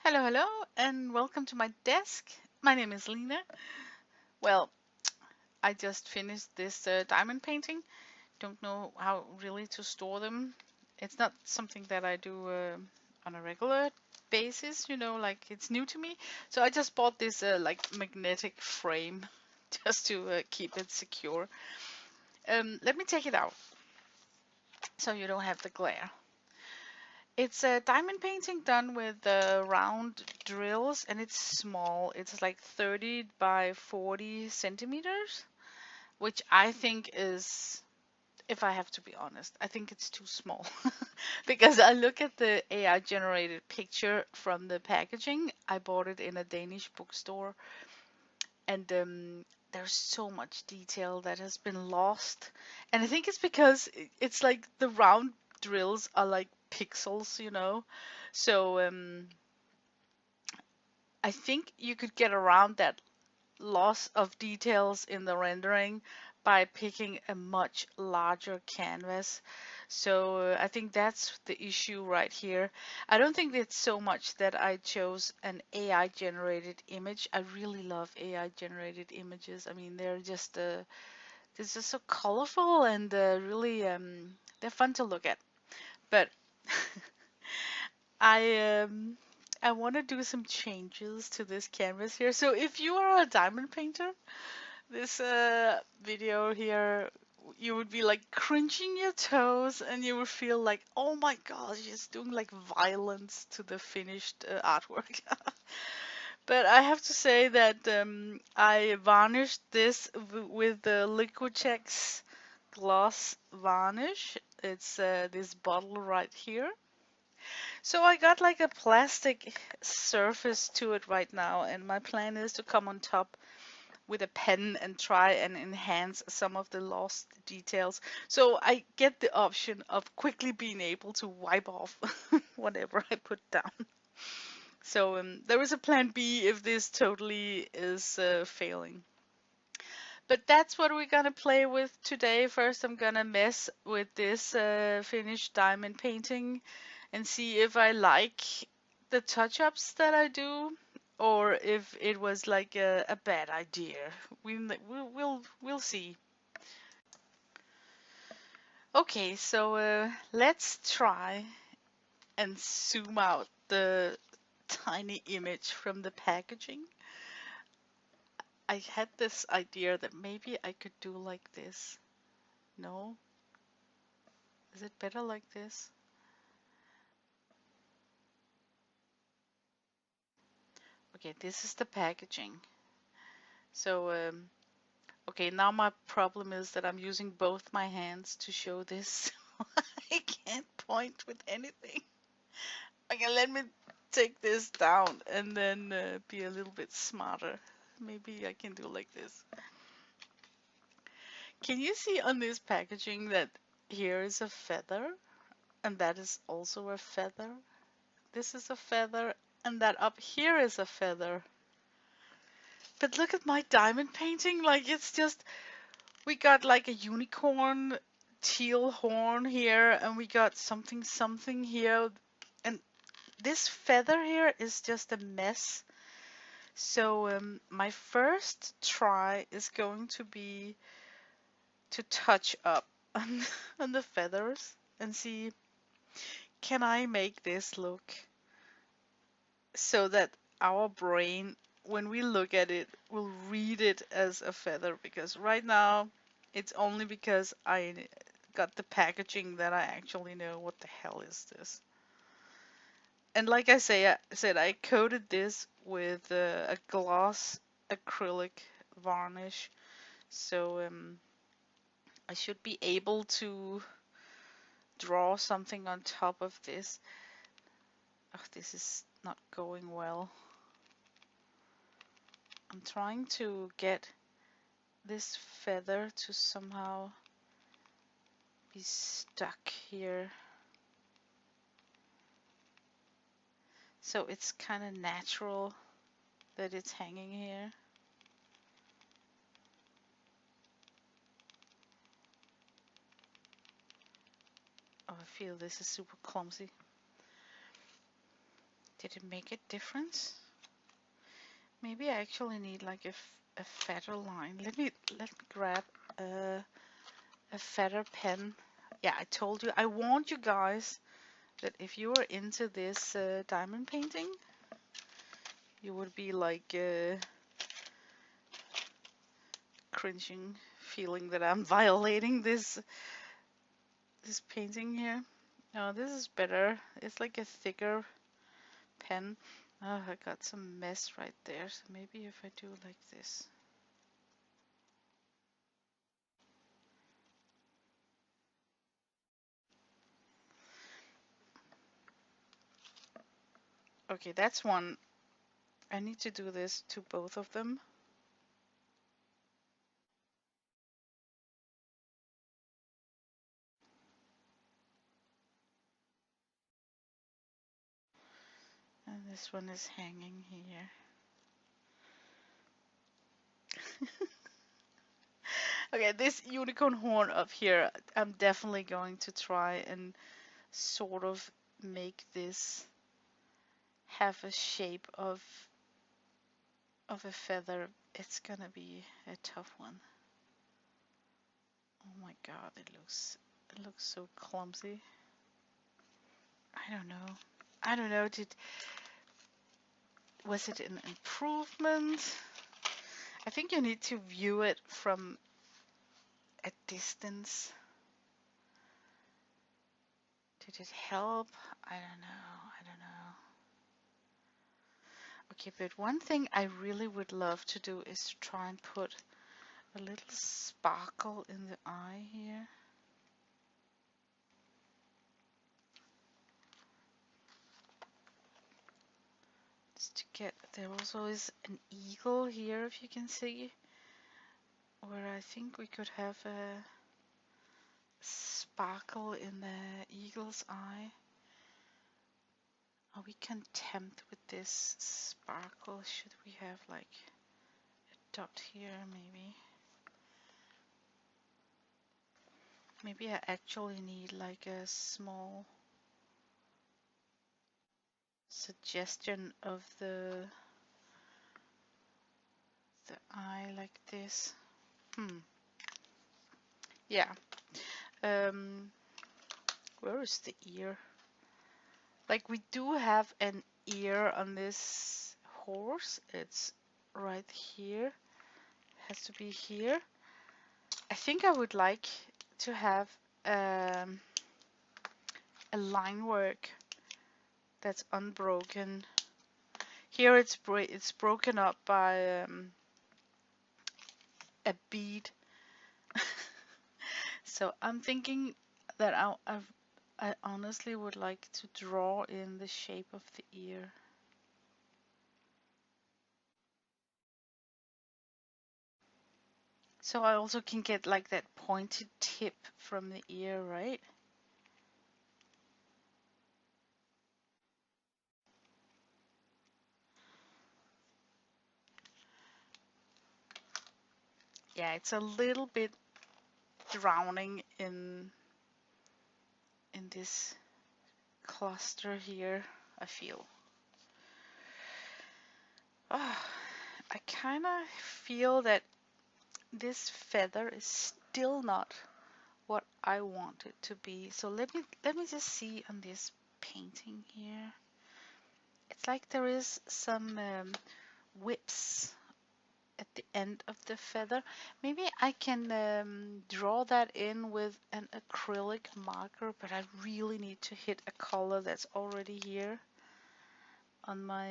Hello, hello, and welcome to my desk. My name is Lena. Well, I just finished this diamond painting. Don't know how really to store them. It's not something that I do on a regular basis, like it's new to me. So I just bought this like magnetic frame just to keep it secure. Let me take it out so you don't have the glare. It's a diamond painting done with round drills and it's small. It's like 30 by 40 centimeters, which I think is, if I have to be honest, I think it's too small. Because I look at the AI generated picture from the packaging. I bought it in a Danish bookstore and there's so much detail that has been lost. And I think it's because it's like the round drills are like pixels. So I think you could get around that loss of details in the rendering by picking a much larger canvas. So I think that's the issue right here. I don't think it's so much that I chose an AI generated image. I really love AI generated images. I mean, they're just so colorful and really they're fun to look at. But I um I want to do some changes to this canvas here. So if you are a diamond painter, this video here, you would be like crunching your toes and you would feel like, oh my gosh, it's doing like violence to the finished artwork. But I have to say that I varnished this with the Liquitex gloss varnish. It's this bottle right here. So I got like a plastic surface to it right now, and my plan is to come on top with a pen and try and enhance some of the lost details. So I get the option of quickly being able to wipe off whatever I put down. So there is a plan B if this totally is failing. But that's what we're gonna play with today. First, I'm gonna mess with this finished diamond painting and see if I like the touch-ups that I do, or if it was like a bad idea. We'll see. Okay, so let's try and zoom out the tiny image from the packaging. I had this idea that maybe I could do like this. No? Is it better like this? Okay, this is the packaging. So, okay, now my problem is that I'm using both my hands to show this. I can't point with anything. Okay, let me take this down and then be a little bit smarter. Maybe I can do like this. Can you see on this packaging that here is a feather and that is also a feather? This is a feather and that up here is a feather. But look at my diamond painting, like it's just, we got like a unicorn teal horn here and we got something something here and this feather here is just a mess. So my first try is going to be to touch up on, on the feathers and see, can I make this look so that our brain, when we look at it, will read it as a feather. Because right now it's only because I got the packaging that I actually know what the hell is this. And like I said, I coated this with a gloss acrylic varnish, so I should be able to draw something on top of this. Oh, this is not going well. I'm trying to get this feather to somehow be stuck here. So it's kind of natural that it's hanging here. Oh, I feel this is super clumsy. Did it make a difference? Maybe I actually need like a fatter line. Let me grab a fatter pen. Yeah, I told you. I warned you guys that if you were into this diamond painting, you would be like cringing, feeling that I'm violating this painting here. No, this is better. It's like a thicker pen. Oh, I got some mess right there. So maybe if I do like this. Okay, that's one. I need to do this to both of them. And this one is hanging here. Okay, this unicorn horn up here, I'm definitely going to try and sort of make this have a shape of a feather. It's gonna be a tough one. Oh my god, it looks so clumsy. I don't know. I don't know, was it an improvement? I think you need to view it from a distance. Did it help? I don't know. I don't know. Okay, but one thing I really would love to do is to try and put a little sparkle in the eye here. Just to get, there also is an eagle here, if you can see, where I think we could have a sparkle in the eagle's eye. Are we content with this sparkle? Should we have like a dot here, maybe? Maybe I actually need like a small suggestion of the eye like this. Yeah. Where is the ear? Like we do have an ear on this horse. It's right here. Has to be here. I think I would like to have um, a line work that's unbroken. Here it's broken up by a bead. So I'm thinking that I honestly would like to draw in the shape of the ear. So I also can get like that pointed tip from the ear, right? Yeah, it's a little bit drowning in this cluster here, I feel. Oh, I kind of feel that this feather is still not what I want it to be. So let me just see on this painting here. It's like there is some whips at the end of the feather. Maybe I can draw that in with an acrylic marker, but I really need to hit a color that's already here on my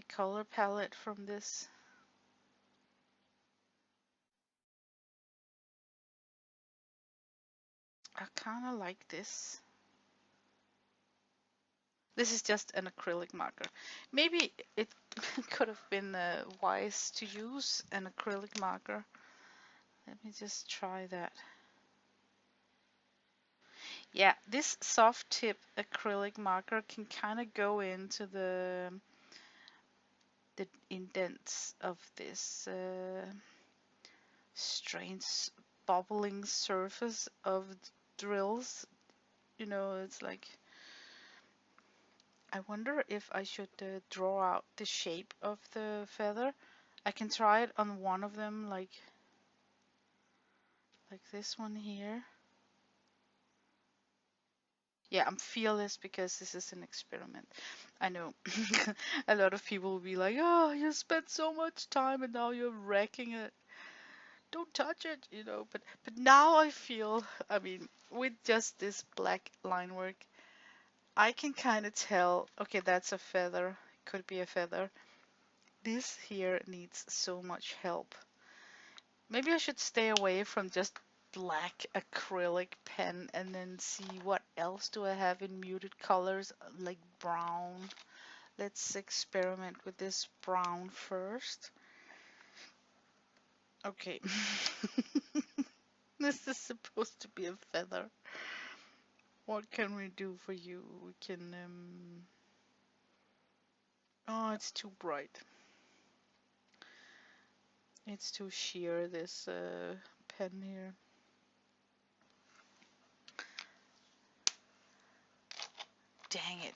color palette from this. I kind of like this. This is just an acrylic marker. Maybe it could have been wise to use an acrylic marker. Let me just try that. Yeah, this soft tip acrylic marker can kind of go into the indents of this strange bubbling surface of drills. You know, it's like, I wonder if I should draw out the shape of the feather. I can try it on one of them, like this one here. Yeah, I'm fearless because this is an experiment. I know a lot of people will be like, oh, you spent so much time and now you're wrecking it. Don't touch it, you know. But now I feel, I mean, with just this black line work, I can kind of tell, okay, that's a feather. Could be a feather. This here needs so much help. Maybe I should stay away from just black acrylic pen and then see what else do I have in muted colors like brown. Let's experiment with this brown first. Okay. This is supposed to be a feather. What can we do for you? We can oh, it's too bright. It's too sheer, this pen here. Dang it.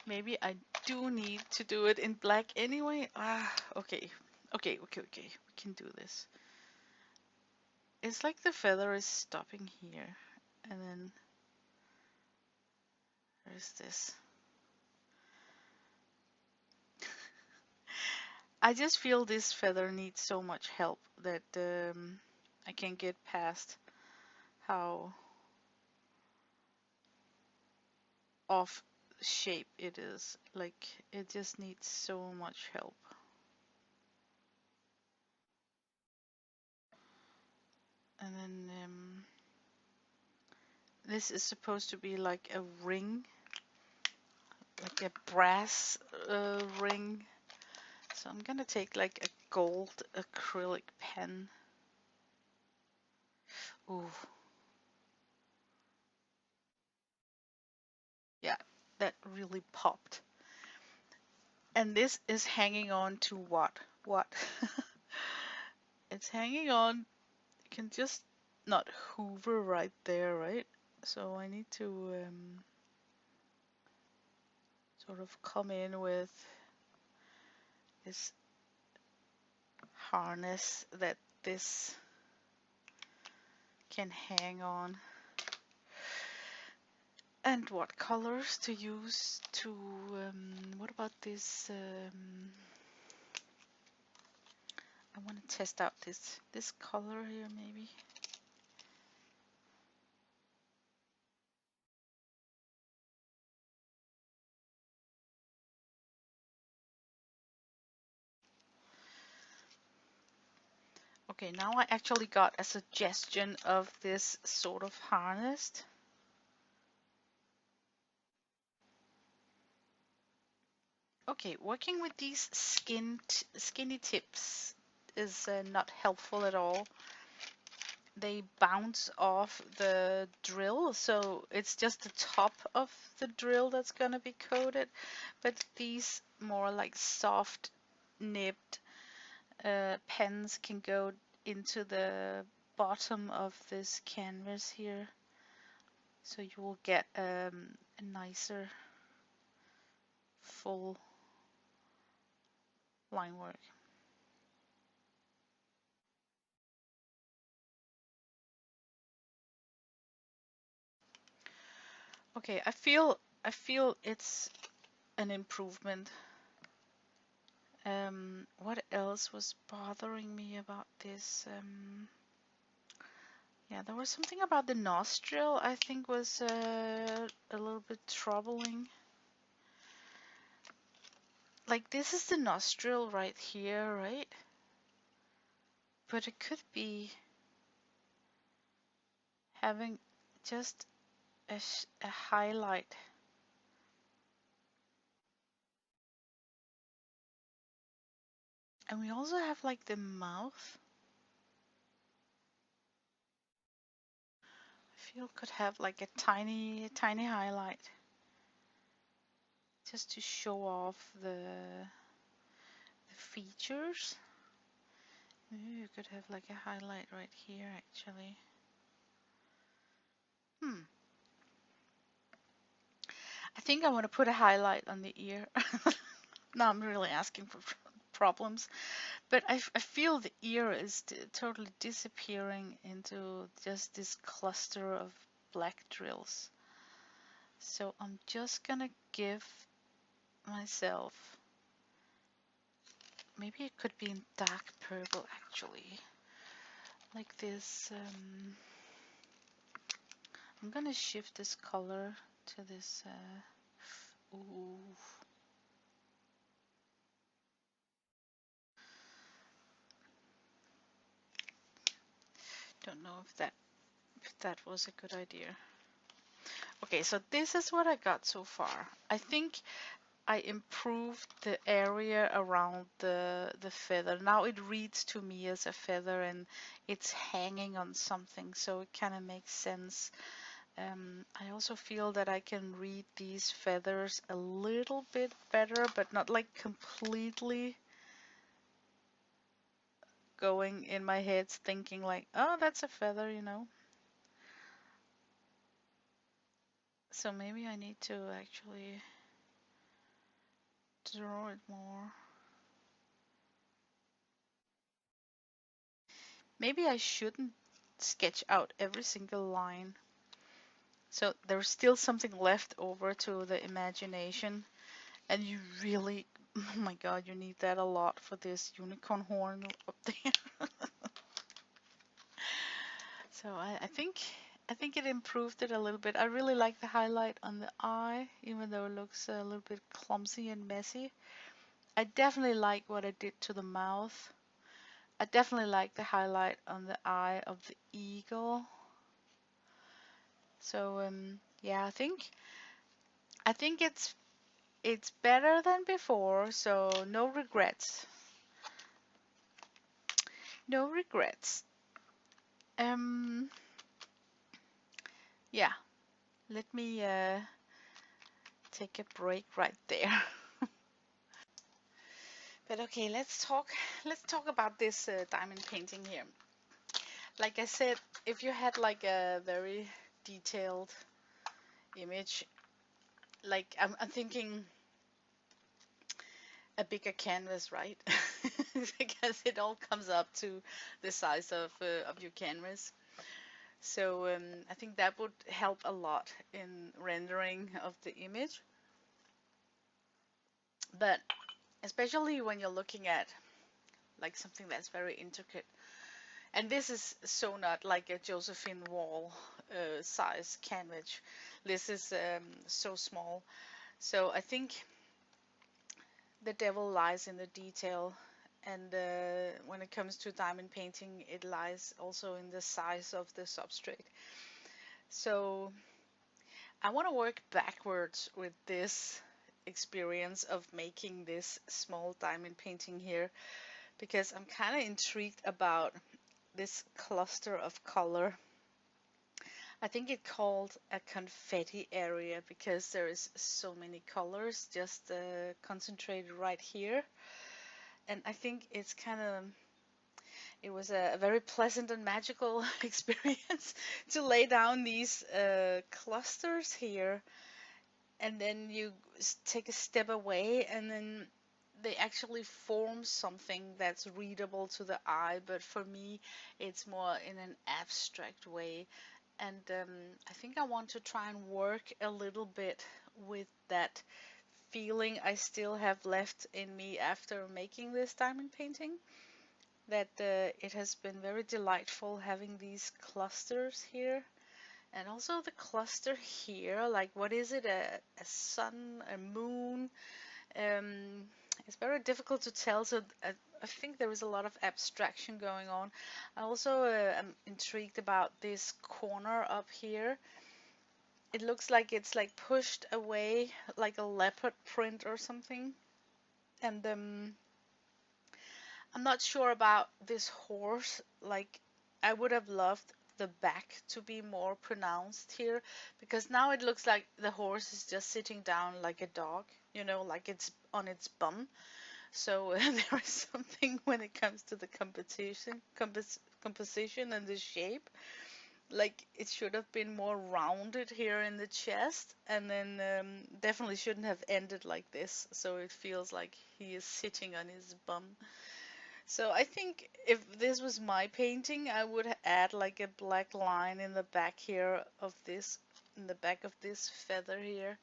Maybe I do need to do it in black anyway. Ah, okay. Okay. We can do this. It's like the feather is stopping here. And then there's this. I just feel this feather needs so much help that I can't get past how off shape it is. Like, it just needs so much help. And then this is supposed to be like a ring, like a brass ring. So I'm gonna take like a gold acrylic pen. Ooh. Yeah, that really popped. And this is hanging on to what? What? It's hanging on. You can just not hoover right there, right? So I need to sort of come in with this harness that this can hang on. And what colors to use to, what about this, I want to test out this color here maybe. Okay, now I actually got a suggestion of this sort of harness. Okay, working with these skinny tips is not helpful at all. They bounce off the drill, so it's just the top of the drill that's gonna be coated. But these more like soft nibbed pens can go into the bottom of this canvas here, so you will get a nicer full line work. Okay, I feel it's an improvement. What else was bothering me about this? Yeah, there was something about the nostril I think was a little bit troubling. Like, this is the nostril right here, right? But it could be having just a highlight. And we also have like the mouth. I feel could have like a tiny highlight. Just to show off the features. Maybe you could have like a highlight right here actually. think I want to put a highlight on the ear. Now I'm really asking for problems, but I feel the ear is totally disappearing into just this cluster of black drills. So I'm just gonna give myself, maybe it could be in dark purple actually, like this. I'm gonna shift this color to this. Ooh. Don't know if that was a good idea. Okay, so this is what I got so far. I think I improved the area around the feather. Now it reads to me as a feather and it's hanging on something, so it kind of makes sense. I also feel that I can read these feathers a little bit better, but not like completely going in my head thinking like, oh, that's a feather, you know. So maybe I need to actually draw it more. Maybe I shouldn't sketch out every single line. So there's still something left over to the imagination. And you really, oh my god, you need that a lot for this unicorn horn up there. So I think it improved it a little bit. I really like the highlight on the eye, even though it looks a little bit clumsy and messy. I definitely like what I did to the mouth. I definitely like the highlight on the eye of the eagle. So yeah, I think it's better than before, so no regrets. No regrets. Um yeah, let me take a break right there. But okay, let's talk about this diamond painting here. Like I said, if you had like a very detailed image, like I'm thinking a bigger canvas, right? Because it all comes up to the size of your canvas. So I think that would help a lot in rendering of the image. But especially when you're looking at like something that's very intricate. And this is so not like a Josephine Wall size canvas. This is so small. So I think the devil lies in the detail. And when it comes to diamond painting, it lies also in the size of the substrate. So I want to work backwards with this experience of making this small diamond painting here because I'm kind of intrigued about this cluster of color. I think it called a confetti area because there is so many colors just concentrated right here. And I think it was a very pleasant and magical experience to lay down these clusters here, and then you take a step away and then they actually form something that's readable to the eye, but for me it's more in an abstract way. And I think I want to try and work a little bit with that feeling I still have left in me after making this diamond painting, that it has been very delightful having these clusters here. And also the cluster here, like what is it, a sun, a moon? Um, it's very difficult to tell, so I think there is a lot of abstraction going on. I also am intrigued about this corner up here. It looks like it's like pushed away, like a leopard print or something. And I'm not sure about this horse. Like, I would have loved the back to be more pronounced here because now it looks like the horse is just sitting down like a dog, like it's on its bum. So there is something when it comes to the composition and the shape. like it should have been more rounded here in the chest, and then definitely shouldn't have ended like this, so it feels like he is sitting on his bum. So I think if this was my painting, I would add like a black line in the back here of this, in the back of this feather here,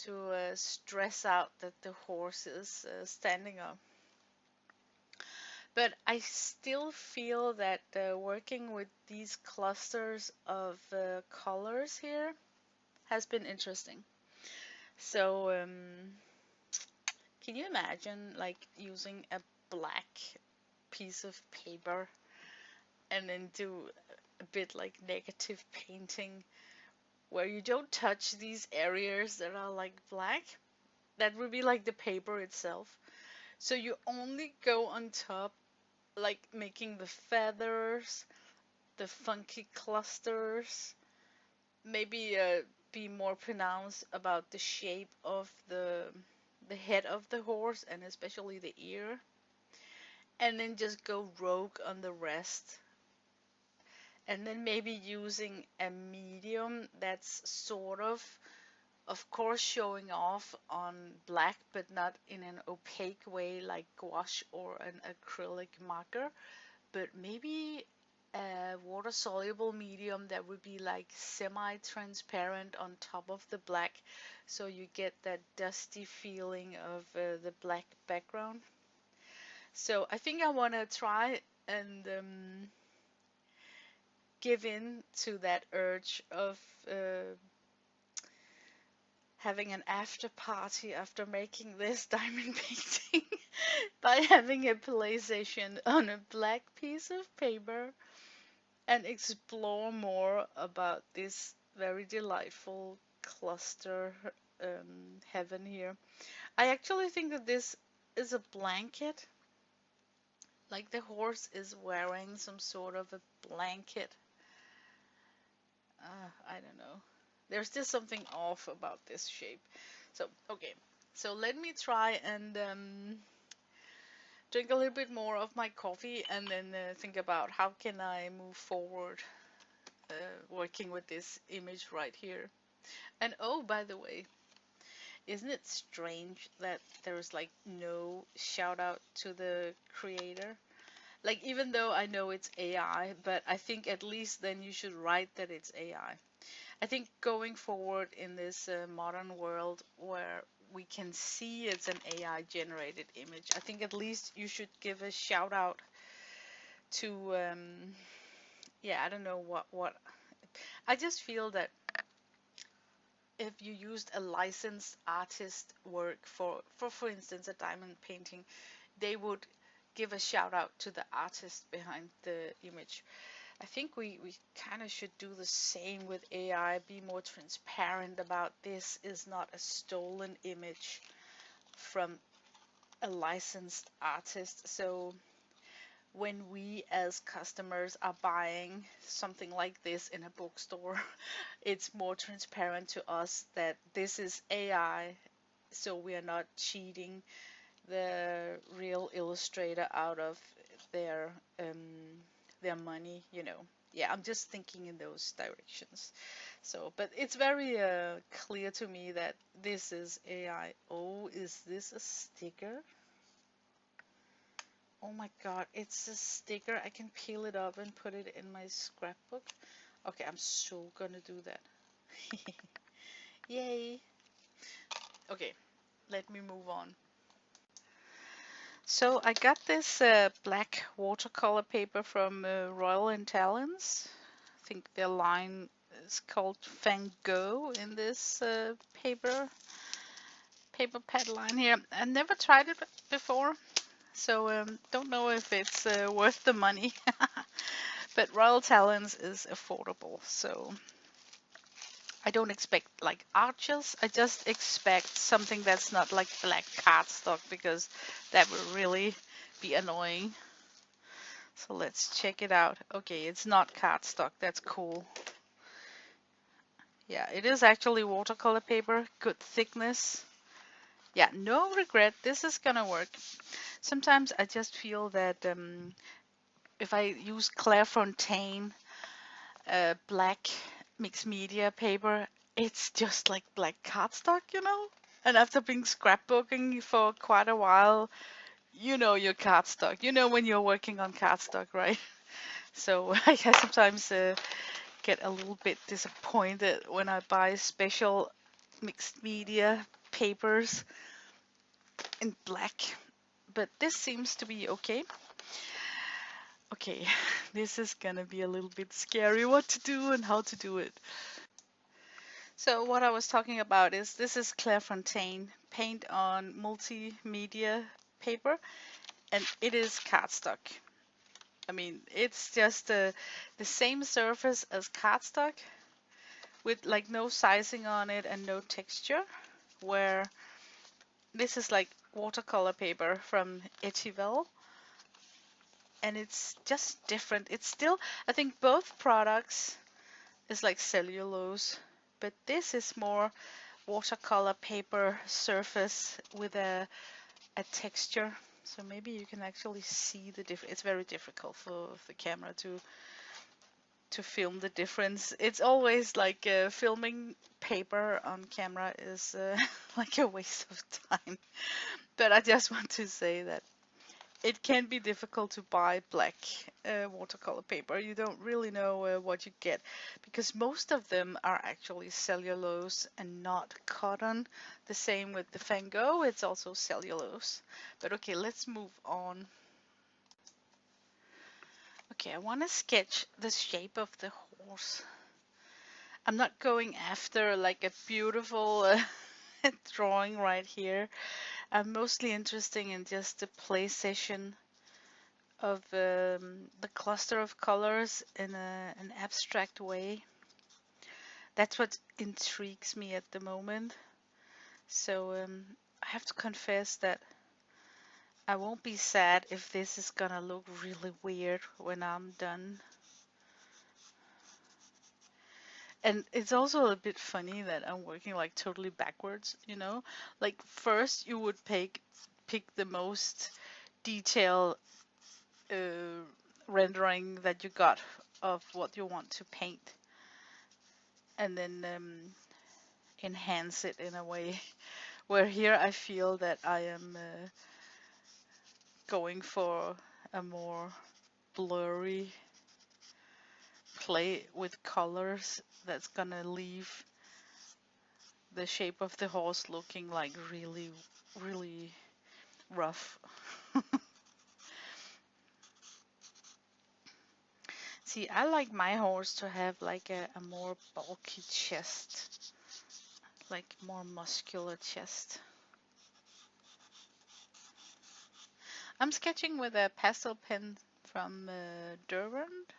to stress out that the horse is standing up. But I still feel that working with these clusters of colors here has been interesting. So can you imagine like using a black piece of paper and then do a bit like negative painting where you don't touch these areas that are like black? That would be like the paper itself. So you only go on top, like making the feathers, the funky clusters, maybe be more pronounced about the shape of the head of the horse and especially the ear, and then just go rogue on the rest. And then maybe using a medium that's sort of course, showing off on black, but not in an opaque way like gouache or an acrylic marker, but maybe a water soluble medium that would be like semi-transparent on top of the black, so you get that dusty feeling of the black background. So I think I want to try and give in to that urge of having an after party after making this diamond painting by having a play session on a black piece of paper and explore more about this very delightful cluster heaven here. I actually think that this is a blanket, like the horse is wearing some sort of a blanket. I don't know. There's just something off about this shape. So, okay. So let me try and drink a little bit more of my coffee and then think about how can I move forward working with this image right here. And oh, by the way, isn't it strange that there's like no shout out to the creator? Like, even though I know it's AI, but I think at least then you should write that it's AI. I think going forward in this modern world where we can see it's an AI generated image, I think at least you should give a shout out to, yeah, I don't know what. I just feel that if you used a licensed artist work for instance, a diamond painting, they would give a shout out to the artist behind the image. I think we kind of should do the same with AI, be more transparent about this is not a stolen image from a licensed artist. So when we as customers are buying something like this in a bookstore, it's more transparent to us that this is AI, so we are not cheating the real illustrator out of their their money, you know. Yeah, I'm just thinking in those directions. So, but it's very clear to me that this is AI. Oh, is this a sticker? Oh my God, it's a sticker. I can peel it up and put it in my scrapbook. Okay, I'm so gonna do that. Yay. Okay, let me move on. So I got this black watercolor paper from Royal and Talens. I think their line is called Van Gogh in this paper pad line here. I never tried it before, so don't know if it's worth the money. But Royal Talens is affordable, so I don't expect like arches. I just expect something that's not like black cardstock because that would really be annoying. So let's check it out. Okay, it's not cardstock. That's cool. Yeah, it is actually watercolor paper. Good thickness. Yeah, no regret. This is gonna work. Sometimes I just feel that if I use Clairefontaine, black mixed media paper. It's just like black cardstock, you know? And after being scrapbooking for quite a while, you know your cardstock. You know when you're working on cardstock, right? So I sometimes get a little bit disappointed when I buy special mixed media papers in black. But this seems to be okay. Okay, this is gonna be a little bit scary what to do and how to do it. So what I was talking about is this is Clairefontaine paint on multimedia paper, and it is cardstock. I mean, it's just the same surface as cardstock with like no sizing on it and no texture, where this is like watercolor paper from Etivel, and it's just different. It's still, I think both products is like cellulose, but this is more watercolor paper surface with a texture. So maybe you can actually see the difference. It's very difficult for the camera to film the difference. It's always like filming paper on camera is like a waste of time. But I just want to say that it can be difficult to buy black watercolor paper. You don't really know what you get because most of them are actually cellulose and not cotton. The same with the Van Gogh, it's also cellulose. But okay, let's move on. Okay, I want to sketch the shape of the horse. I'm not going after like a beautiful drawing right here. I'm mostly interested in just the placement of the cluster of colors in an abstract way. That's what intrigues me at the moment. So I have to confess that I won't be sad if this is gonna look really weird when I'm done. And it's also a bit funny that I'm working like totally backwards, you know? Like first you would pick the most detailed uh, rendering that you got of what you want to paint, and then enhance it in a way. Where here I feel that I am going for a more blurry play with colors that's gonna leave the shape of the horse looking like really, really rough. See, I like my horse to have like a more bulky chest, like more muscular chest. I'm sketching with a pastel pen from Derwent.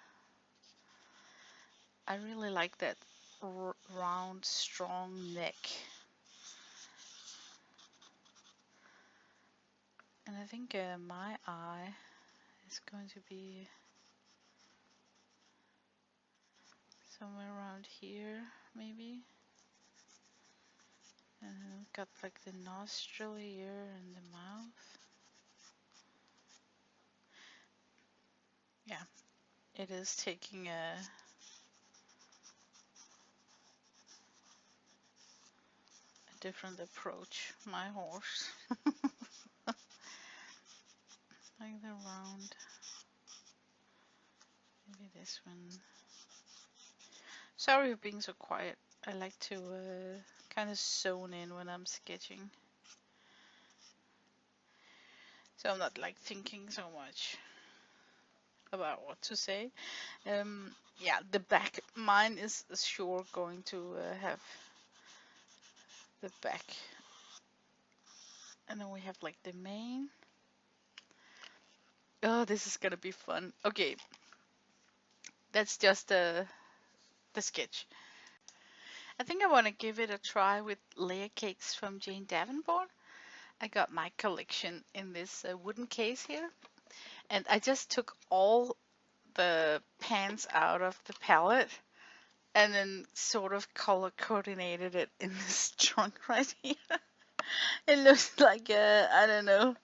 I really like that round, strong neck. And I think my eye is going to be somewhere around here, maybe. And got like the nostril here and the mouth. Yeah, it is taking a different approach, my horse. Like the round, maybe this one. Sorry for being so quiet. I like to kind of zone in when I'm sketching. So I'm not like thinking so much about what to say. Yeah, the back, mine is sure going to have the back. And then we have like the mane. Oh, this is gonna be fun. Okay, that's just the sketch. I think I want to give it a try with layer cakes from Jane Davenport. I got my collection in this wooden case here, and I just took all the pans out of the palette and then sort of color coordinated it in this trunk right here. It looks like I don't know.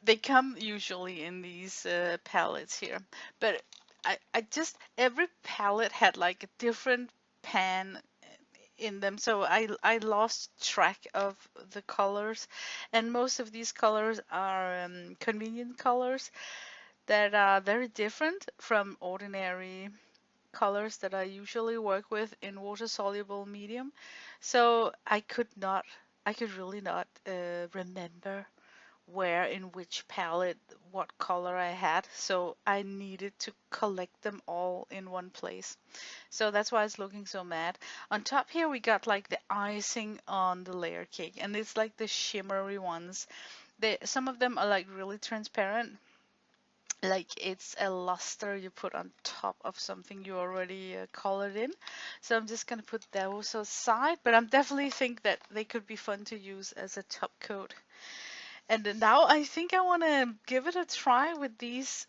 They come usually in these palettes here, but I just every palette had like a different pan in them, so I lost track of the colors, and most of these colors are convenient colors that are very different from ordinary colors that I usually work with in water soluble medium. So I could really not remember where in which palette what color I had. So I needed to collect them all in one place. So that's why it's looking so mad. On top here we got like the icing on the layer cake, and it's like the shimmery ones. Some of them are like really transparent, like it's a luster you put on top of something you already colored in. So I'm just gonna put those aside, but I'm definitely think that they could be fun to use as a top coat. And then now I think I want to give it a try with these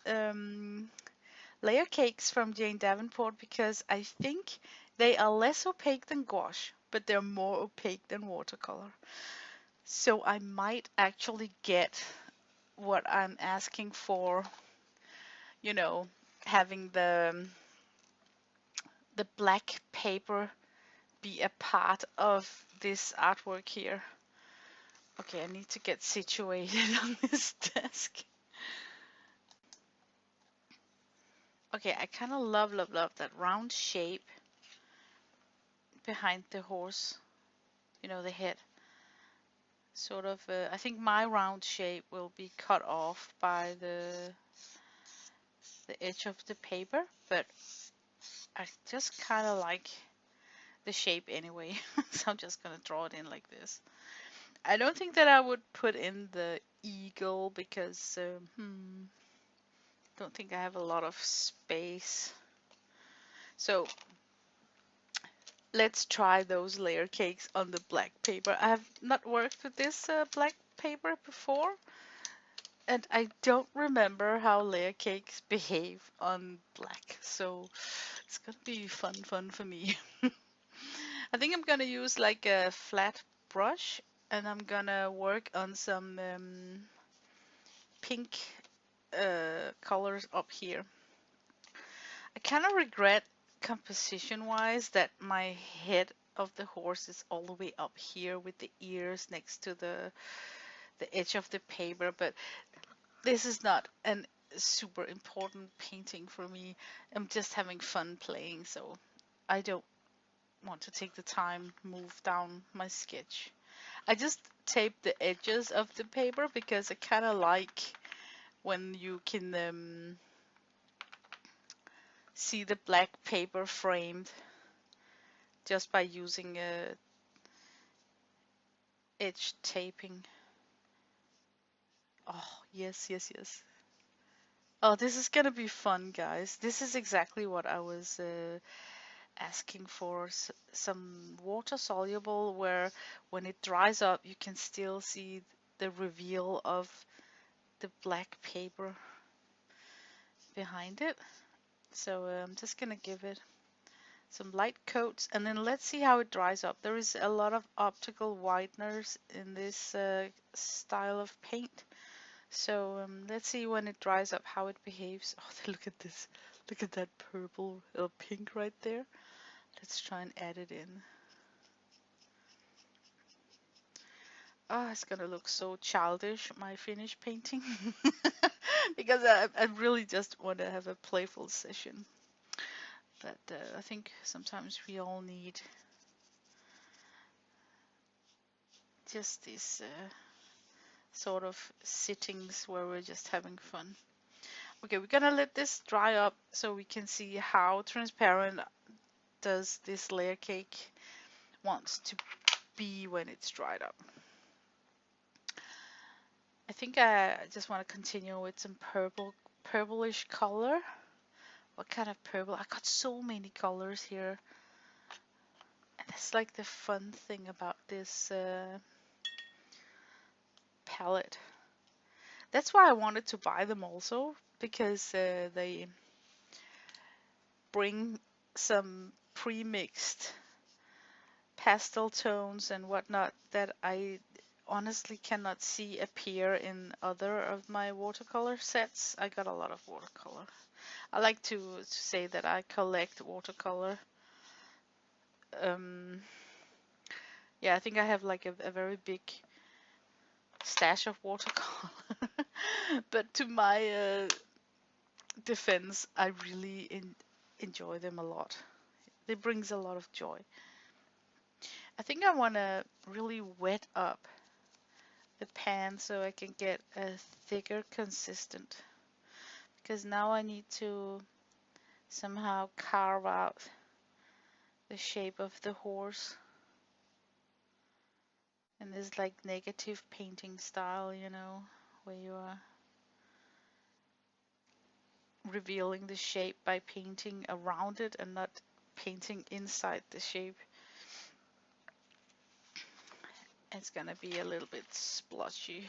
layer cakes from Jane Davenport, because I think they are less opaque than gouache, but they're more opaque than watercolor. So I might actually get what I'm asking for, you know, having the black paper be a part of this artwork here. Okay, I need to get situated on this desk. Okay, I kind of love that round shape behind the horse, the head. Sort of, I think my round shape will be cut off by the edge of the paper, but I just kind of like the shape anyway, so I'm just gonna draw it in like this. I don't think that I would put in the eagle because don't think I have a lot of space. So let's try those layer cakes on the black paper. I have not worked with this black paper before, and I don't remember how layer cakes behave on black, so it's gonna be fun for me. I think I'm gonna use like a flat brush, and I'm gonna work on some pink colors up here. I kind of regret composition wise that my head of the horse is all the way up here with the ears next to the edge of the paper, but this is not an super important painting for me. I'm just having fun playing, so I don't want to take the time move down my sketch. I just tape the edges of the paper because I kind of like when you can see the black paper framed just by using edge taping. Oh, yes, yes, yes. Oh, this is gonna be fun, guys. This is exactly what I was asking for. Some water soluble where when it dries up, you can still see the reveal of the black paper behind it. So I'm just gonna give it some light coats, and then let's see how it dries up. There is a lot of optical whiteners in this style of paint. So let's see when it dries up how it behaves. Oh, look at this. Look at that purple or pink right there. Let's try and add it in. Oh, it's gonna look so childish, my finished painting. Because I really just want to have a playful session. But I think sometimes we all need just these sort of sittings where we're just having fun. Okay, we're gonna let this dry up so we can see how transparent does this layer cake wants to be when it's dried up. I think I just want to continue with some purplish color. What kind of purple? I got so many colors here. And that's like the fun thing about this palette. That's why I wanted to buy them also, because they bring some pre-mixed pastel tones and whatnot that I honestly cannot see appear in other of my watercolor sets. I got a lot of watercolor. I like to say that I collect watercolor. Yeah, I think I have like a very big stash of watercolor. But to my defense, I really enjoy them a lot. It brings a lot of joy. I think I want to really wet up the pan so I can get a thicker consistent. Because now I need to somehow carve out the shape of the horse. And this like negative painting style, you know, where you are revealing the shape by painting around it and not painting inside the shape. It's gonna be a little bit splotchy.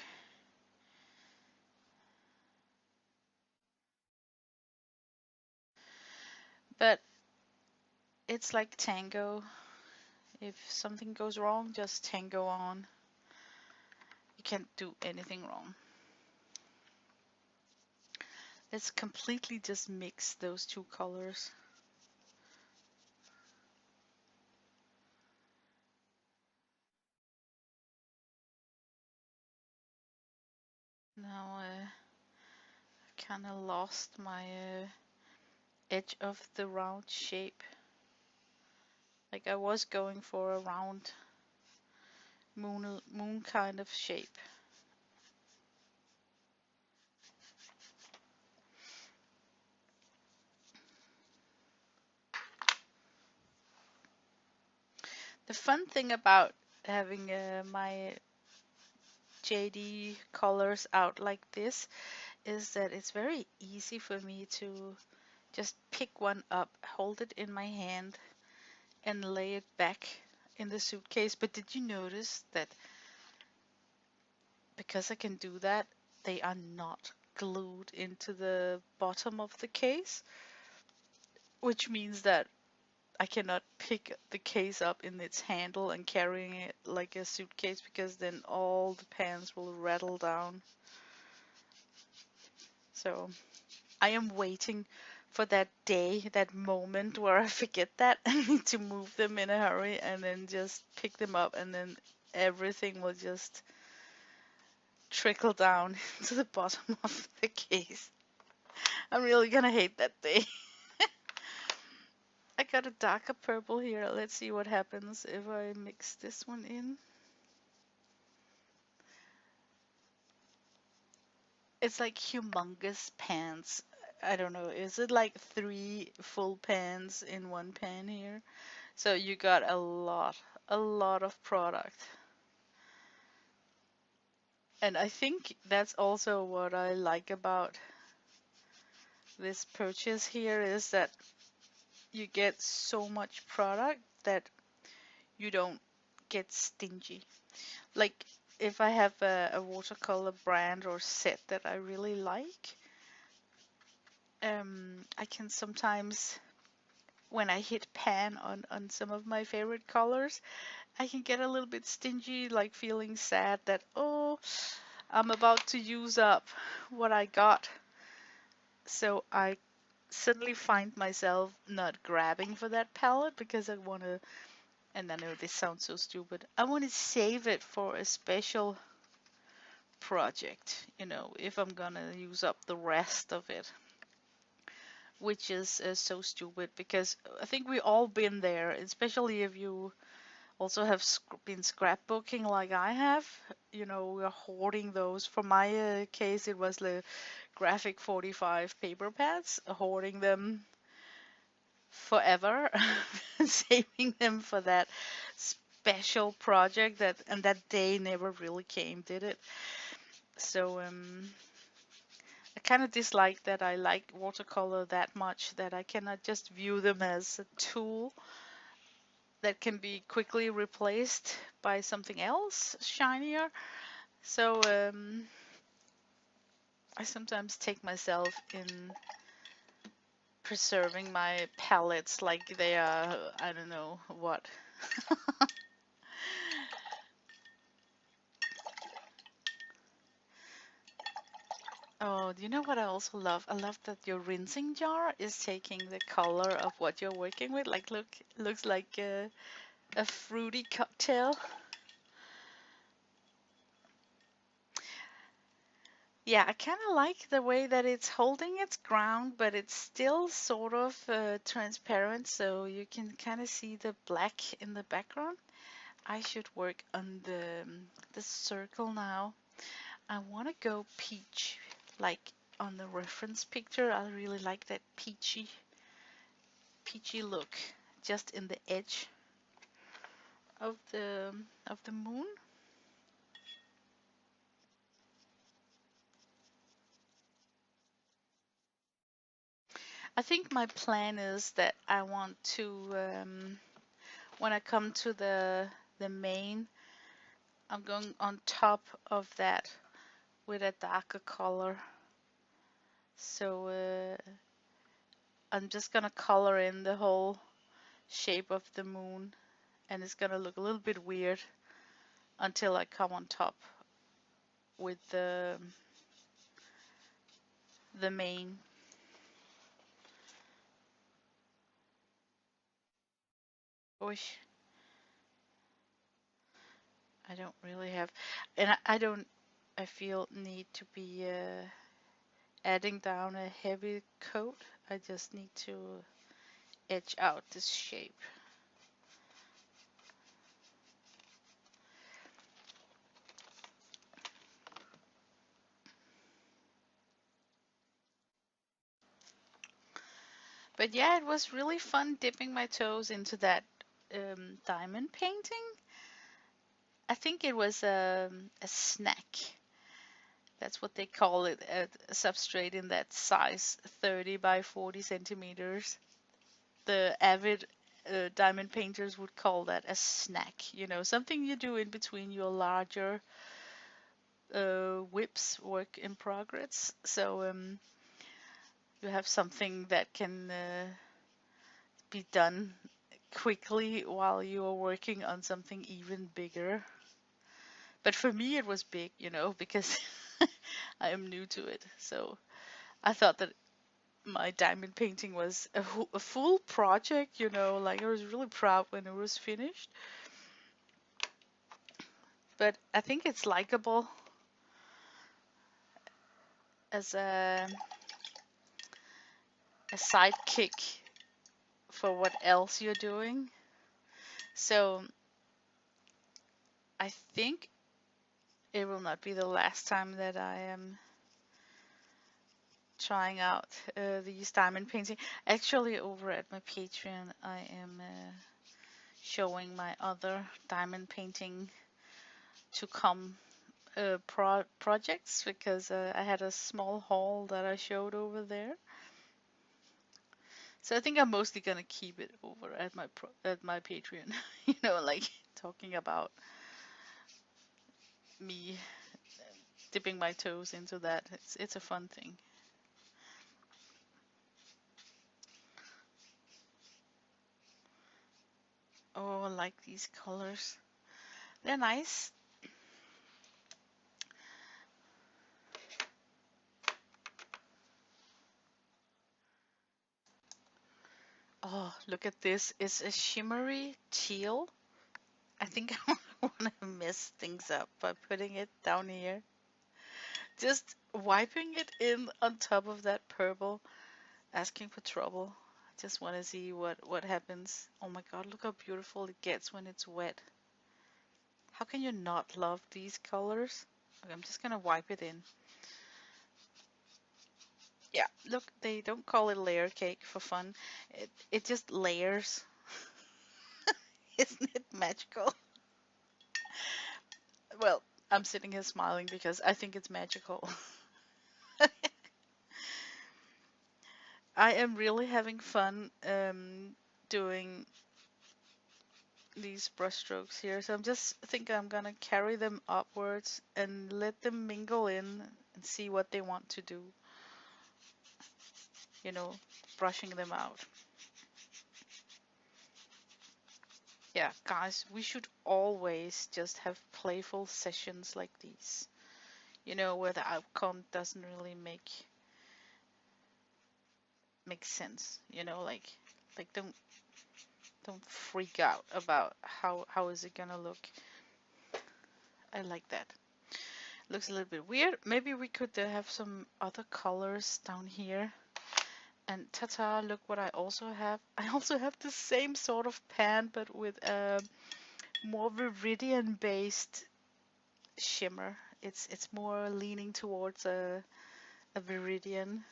But it's like tango. If something goes wrong, just tango on. You can't do anything wrong. Let's completely just mix those two colors. Now I've kind of lost my edge of the round shape. Like I was going for a round moon kind of shape. The fun thing about having my JD colors out like this is that it's very easy for me to just pick one up, hold it in my hand, and lay it back in the suitcase. But did you notice that because I can do that, they are not glued into the bottom of the case, which means that I cannot pick the case up in its handle and carrying it like a suitcase, because then all the pans will rattle down. So I am waiting for that day, that moment where I forget that and need to move them in a hurry and then just pick them up, and then everything will just trickle down to the bottom of the case. I'm really gonna hate that day. I got a darker purple here. Let's see what happens if I mix this one in. It's like humongous pans. I don't know, is it like 3 full pans in one pan here? So you got a lot of product. And I think that's also what I like about this purchase here, is that you get so much product that you don't get stingy. Like if I have a watercolor brand or set that I really like, I can sometimes, when I hit pan on some of my favorite colors, I can get a little bit stingy, like feeling sad that, oh, I'm about to use up what I got. So I suddenly find myself not grabbing for that palette because I want to, and I know this sounds so stupid, I want to save it for a special project, you know, if I'm gonna use up the rest of it. Which is so stupid, because I think we all been there, especially if you also have been scrapbooking like I have. You know, we're hoarding those. For my case, it was the Graphic 45 paper pads, hoarding them forever, saving them for that special project that, and that day never really came, did it? So I kind of dislike that I like watercolor that much that I cannot just view them as a tool that can be quickly replaced by something else shinier. So I sometimes take myself in preserving my palettes like they are, I don't know what. Oh, Oh, do you know what I also love? I love that your rinsing jar is taking the color of what you're working with. Like, look, looks like a fruity cocktail. Yeah, I kind of like the way that it's holding its ground, but it's still sort of transparent, so you can kind of see the black in the background. I should work on the circle now. I want to go peach, like on the reference picture. I really like that peachy look, just in the edge of the moon. I think my plan is that I want to when I come to the main, I'm going on top of that with a darker color. So I'm just gonna color in the whole shape of the moon, and it's gonna look a little bit weird until I come on top with the main. Wish I don't really have, and I don't. I feel need to be adding down a heavy coat. I just need to edge out this shape. But yeah, it was really fun dipping my toes into that diamond painting. I think it was a snack. That's what they call it, a substrate in that size, 30 by 40 centimeters. The avid diamond painters would call that a snack, something you do in between your larger whips, work in progress. So you have something that can be done quickly while you are working on something even bigger. But for me, it was big, because I am new to it. So I thought that my diamond painting was a full project, like I was really proud when it was finished. But I think it's likable as a sidekick for what else you're doing. So I think it will not be the last time that I am trying out these diamond painting. Actually, over at my Patreon, I am showing my other diamond painting to come projects because I had a small haul that I showed over there. So I think I'm mostly gonna keep it over at my Patreon, like talking about me dipping my toes into that. It's a fun thing. Oh, I like these colors. They're nice. Oh, look at this. It's a shimmery teal. I think I want to mess things up by putting it down here. Just wiping it in on top of that purple, asking for trouble. I just want to see what happens. Oh my god, look how beautiful it gets when it's wet. How can you not love these colors? Okay, I'm just gonna wipe it in. Yeah, look, they don't call it layer cake for fun. It just layers. Isn't it magical? Well, I'm sitting here smiling because I think it's magical. I am really having fun doing these brush strokes here. So I'm just think I'm gonna carry them upwards and let them mingle in and see what they want to do. You know, brushing them out. Yeah, guys, we should always just have playful sessions like these. you know, where the outcome doesn't really make sense, you know, like don't freak out about how is it gonna look. I like that. Looks a little bit weird. Maybe we could have some other colors down here. And ta-ta, look what I also have. I also have the same sort of pan, but with a more viridian based shimmer. It's more leaning towards a viridian.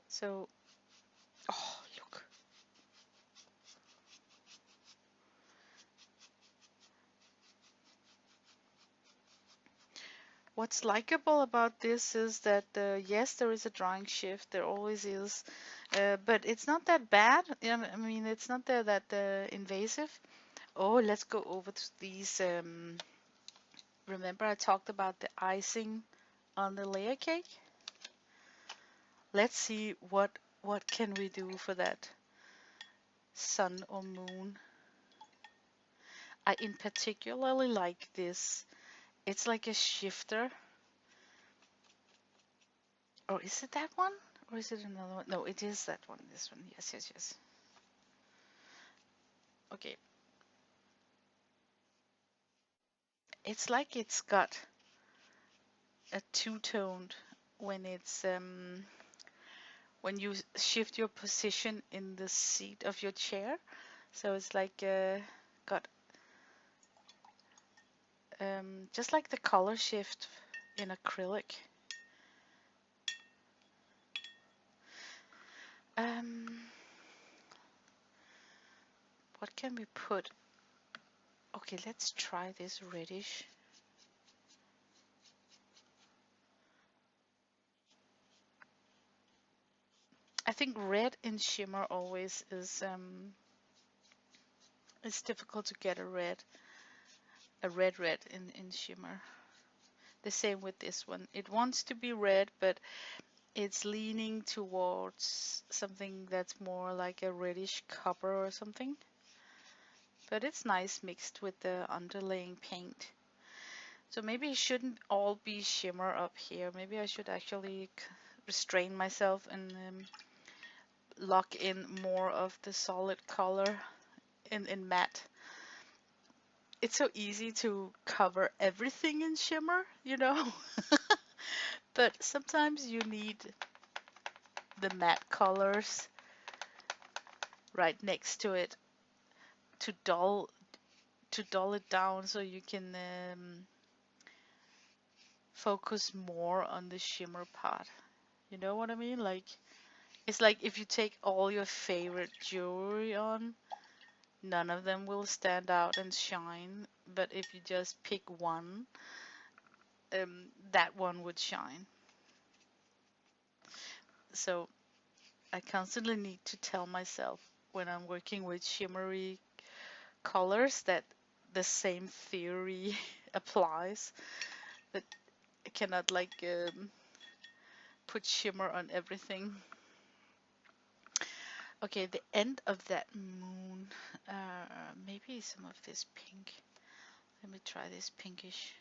So, oh, look. What's likable about this is that, yes, there is a drawing shift, there always is, but it's not that bad. I mean, it's not that invasive. Oh, let's go over to these. Remember I talked about the icing on the layer cake? Let's see what can we do for that sun or moon. I in particularly like this. It's like a shifter. Or is it that one? Or is it another one? No, it is that one. This one. Yes, yes, yes. Okay. It's like it's got a two-toned when it's when you shift your position in the seat of your chair. So it's like got just like the color shift in acrylic. What can we put? Okay, let's try this reddish. I think red in shimmer always is it's difficult to get a red in shimmer. The same with this one. It wants to be red, but it's leaning towards something that's more like a reddish copper or something. But it's nice mixed with the underlaying paint. So maybe it shouldn't all be shimmer up here. Maybe I should actually restrain myself and lock in more of the solid color in matte. It's so easy to cover everything in shimmer, you know? But sometimes you need the matte colors right next to it to dull it down so you can focus more on the shimmer part. You know what I mean? Like it's like if you take all your favorite jewelry on, none of them will stand out and shine, but if you just pick one, that one would shine. So I constantly need to tell myself when I'm working with shimmery colors that the same theory applies, that I cannot like put shimmer on everything. Okay, the end of that moon. Maybe some of this pink. Let me try this pinkish.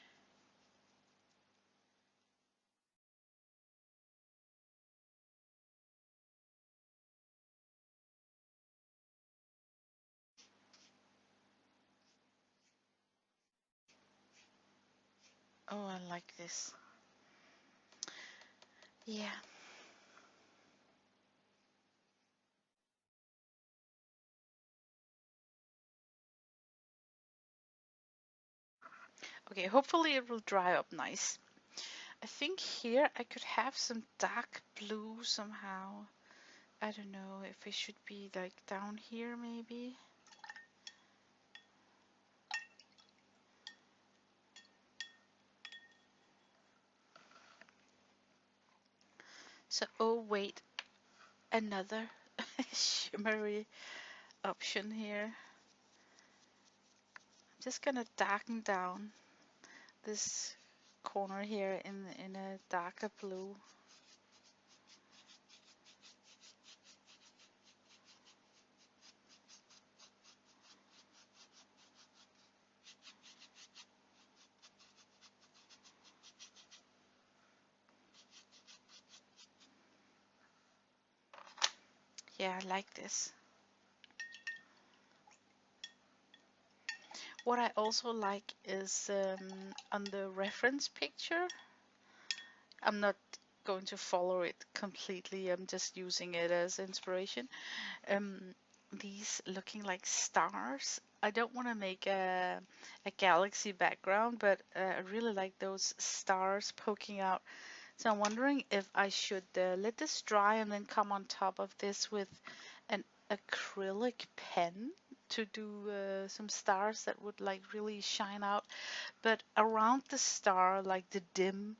Oh, I like this. Yeah. Okay, hopefully it will dry up nice. I think here I could have some dark blue somehow. I don't know if it should be like down here maybe. So, oh wait, another shimmery option here. I'm just gonna darken down this corner here in a darker blue. Yeah, I like this. What I also like is on the reference picture, I'm not going to follow it completely, I'm just using it as inspiration. Um, these looking like stars. I don't want to make a galaxy background, but I really like those stars poking out. So I'm wondering if I should let this dry and then come on top of this with an acrylic pen to do some stars that would like really shine out. But around the star, like the dim,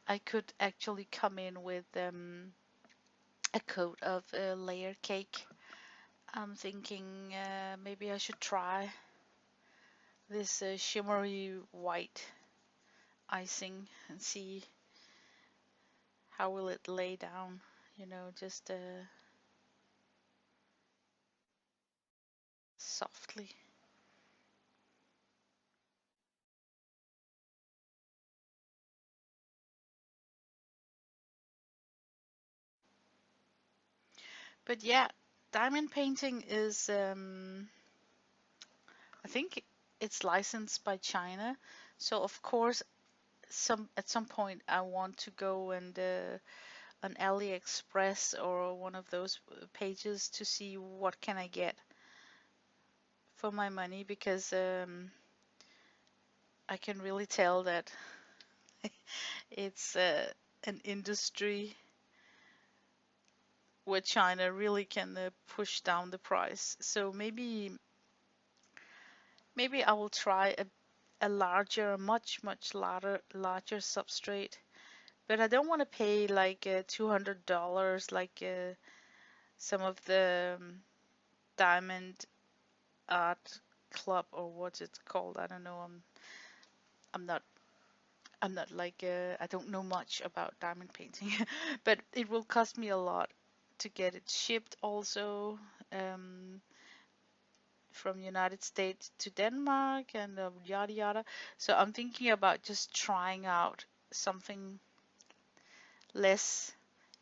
I could actually come in with a coat of layer cake. I'm thinking maybe I should try this shimmery white icing and see how will it lay down, you know, just softly. But yeah, diamond painting is, I think it's licensed by China. So of course, at some point I want to go and on AliExpress or one of those pages to see what can I get for my money, because I can really tell that it's an industry where China really can push down the price. So maybe I will try a larger, much larger substrate. But I don't want to pay like $200 like some of the Diamond Art Club, or what's it called? I don't know. I'm not I'm not like I don't know much about diamond painting, but it will cost me a lot to get it shipped also, um, from United States to Denmark and yada yada. So I'm thinking about just trying out something less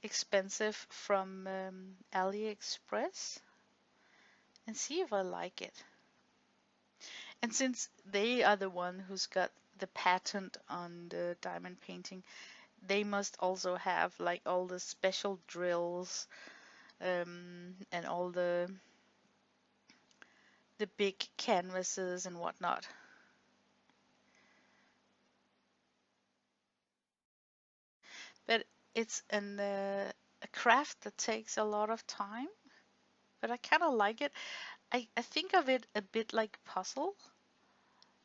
expensive from AliExpress and see if I like it. And since they are the one who's got the patent on the diamond painting, they must also have like all the special drills, and all the big canvases and whatnot. But it's a craft that takes a lot of time, but I kind of like it. I think of it a bit like puzzle,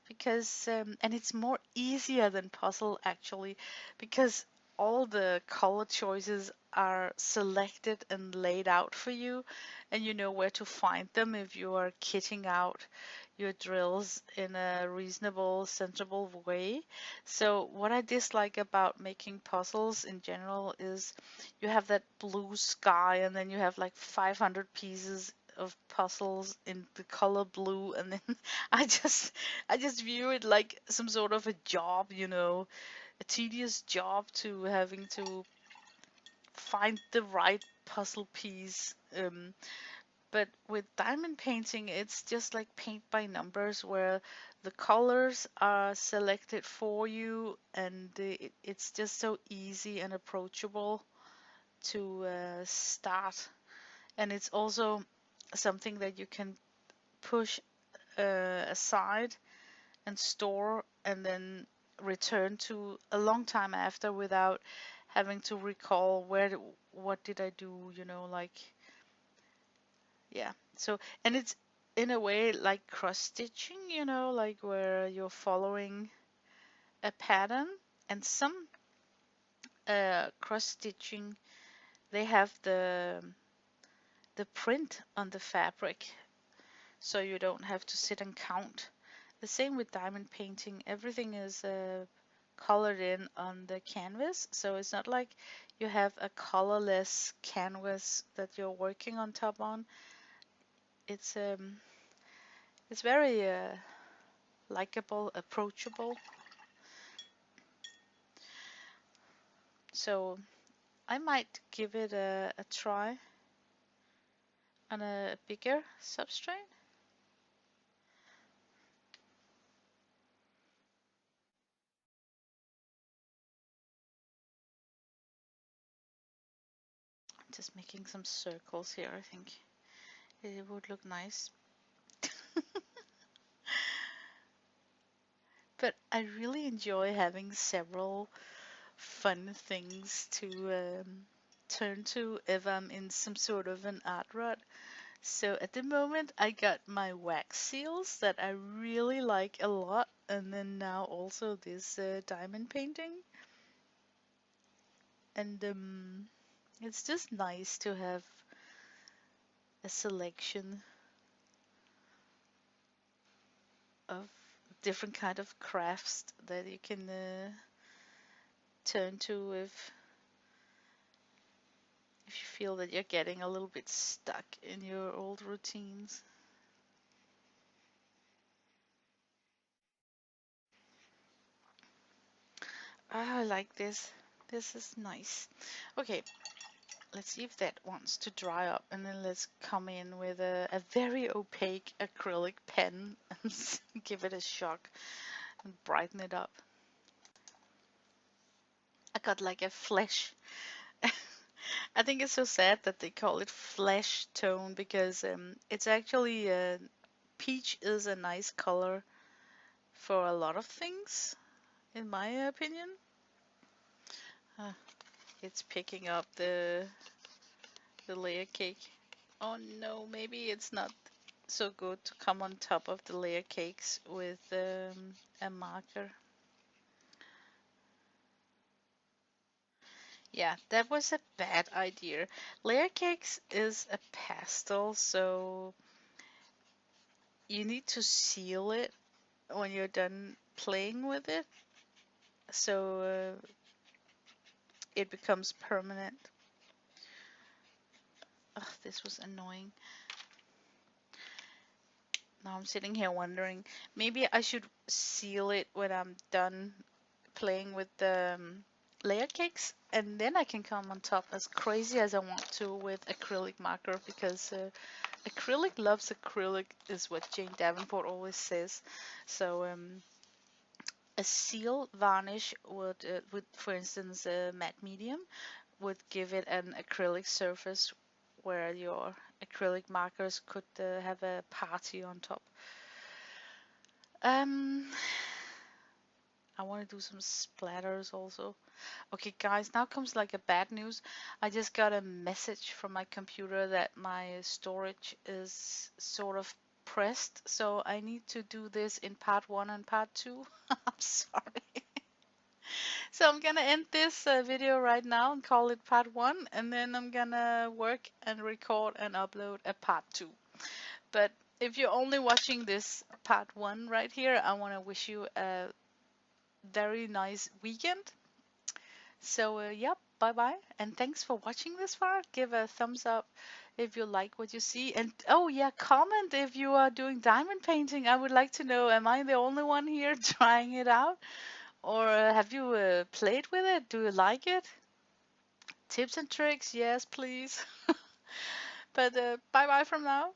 because and it's more easier than puzzle actually, because all the color choices are selected and laid out for you, and you know where to find them if you are kitting out your drills in a reasonable, sensible way. So what I dislike about making puzzles in general is you have that blue sky and then you have like 500 pieces of puzzles in the color blue, and then I just I just view it like some sort of a job, you know, a tedious job to having to find the right puzzle piece. But with diamond painting, it's just like paint by numbers, where the colors are selected for you, and it's just so easy and approachable to start. And it's also something that you can push aside and store and then return to a long time after without having to recall what did I do, you know, like, yeah. So, and it's in a way like cross stitching, you know, like where you're following a pattern, and some cross stitching, they have the print on the fabric, so you don't have to sit and count. The same with diamond painting. Everything is colored in on the canvas, so it's not like you have a colorless canvas that you're working on top on. It's it's very likable, approachable. So I might give it a try. on a bigger substrate. Just making some circles here, I think it would look nice. But I really enjoy having several fun things to turn to if I'm in some sort of an art rut. So at the moment, I got my wax seals that I really like a lot, and then now also this diamond painting. And it's just nice to have a selection of different kind of crafts that you can turn to if you feel that you're getting a little bit stuck in your old routines. Ah, I like this. This is nice. Okay, let's see if that wants to dry up, and then let's come in with a very opaque acrylic pen and give it a shock and brighten it up. I got like a flesh. I think it's so sad that they call it flesh tone because it's actually peach is a nice color for a lot of things, in my opinion. Uh, it's picking up the layer cake. Oh no, maybe it's not so good to come on top of the layer cakes with a marker. Yeah, that was a bad idea. Layer cakes is a pastel, so you need to seal it when you're done playing with it, so it becomes permanent. Ugh, this was annoying. Now I'm sitting here wondering, maybe I should seal it when I'm done playing with the layer cakes, and then I can come on top as crazy as I want to with acrylic marker, because acrylic loves acrylic is what Jane Davenport always says. So a seal varnish would, for instance, a matte medium would give it an acrylic surface where your acrylic markers could have a party on top. Um, I want to do some splatters also. Okay, guys, now comes like a bad news. I just got a message from my computer that my storage is sort of pressed, so I need to do this in part 1 and part 2. I'm sorry. So I'm gonna end this video right now and call it part 1, and then I'm gonna work and record and upload a part 2. But if you're only watching this part 1 right here, I want to wish you a very nice weekend. So, yep, bye bye. And thanks for watching this far. Give a thumbs up if you like what you see. And oh, yeah, comment if you are doing diamond painting. I would like to know, am I the only one here trying it out? Or have you played with it? Do you like it? Tips and tricks? Yes, please. But bye bye from now.